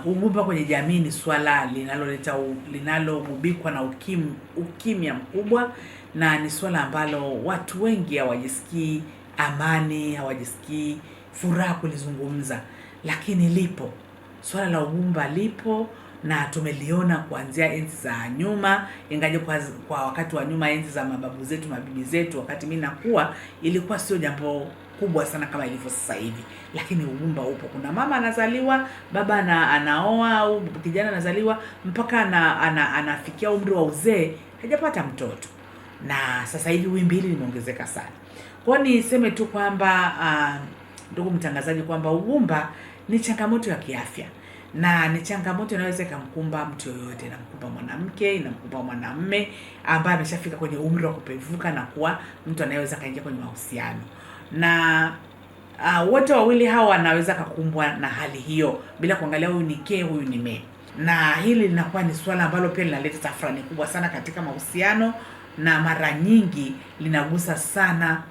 ugumba kwenye jamii ni swala linalogubikwa na ukimya mkubwa, na ni swala ambalo watu wengi hawajisikii amani, hawajisikii furaha kulizungumza, lakini lipo. Swala la ugumba lipo na tumeliona kuanzia enzi za nyuma, ingaje kwa wakati wa nyuma, enzi za mababu zetu, mabibi zetu, wakati mimi nakuwa, ilikuwa sio jambo kubwa sana kama ilivyo sasa hivi, lakini ugumba upo. Kuna mama anazaliwa, baba anaoa, au kijana anazaliwa mpaka anafikia umri wa uzee hajapata mtoto, na sasa hivi wimbi hili limeongezeka sana. Kwa hiyo niseme tu kwamba ndugu mtangazaji, kwamba ugumba ni changamoto ya kiafya, na ni changamoto inaweza ikamkumba mtu yoyote. Inamkumba mwanamke, inamkumba mwanamume ambaye ameshafika kwenye umri wa kupevuka na kuwa mtu anayeweza kaingia kwenye mahusiano, na wote wawili hawa wanaweza kukumbwa na hali hiyo bila kuangalia huyu ni ke, huyu ni me. Na hili linakuwa ni swala ambalo pia linaleta tafrani kubwa sana katika mahusiano, na mara nyingi linagusa sana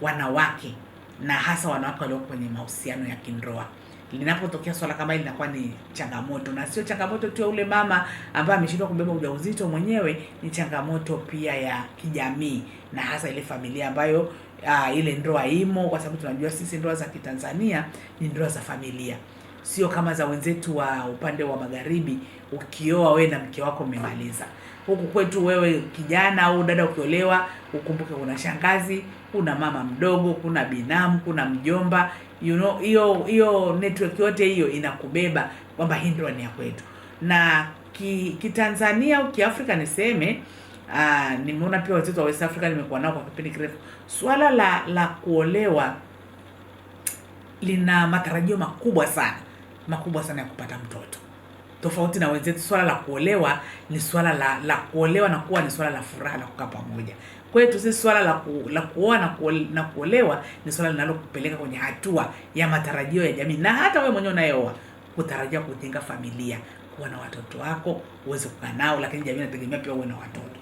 wanawake, na hasa wanawake walio kwenye mahusiano ya kindoa. Linapotokea swala kama hili linakuwa ni changamoto, na sio changamoto tu ya ule mama ambaye ameshindwa kubeba ujauzito mwenyewe, ni changamoto pia ya kijamii, na hasa ile familia ambayo ile ndoa imo, kwa sababu tunajua sisi ndoa za Kitanzania ni ndoa za familia, sio kama za wenzetu wa upande wa magharibi. Ukioa wewe na mke wako mmemaliza. Huku kwetu wewe kijana au dada ukiolewa, ukumbuke kuna shangazi, kuna mama mdogo, kuna binamu, kuna mjomba, hiyo network yote hiyo inakubeba kwamba hii ndoa ni ya kwetu. Na Kitanzania au Kiafrika niseme, nimeona pia watoto wa West Africa nimekuwa nao kwa kipindi kirefu, swala la kuolewa lina matarajio makubwa sana ya kupata mtoto. Tofauti na wenzetu, swala la kuolewa ni swala la kuolewa na kuwa ni swala la furaha na kukaa pamoja. Kwetu sisi swala la kuoa na kuolewa ni swala linalokupeleka kwenye hatua ya matarajio ya jamii, na hata wewe mwenyewe unayeoa kutarajia kujenga familia, kuwa na watoto wako uweze kukaa nao, lakini jamii inategemea pia uwe na watoto.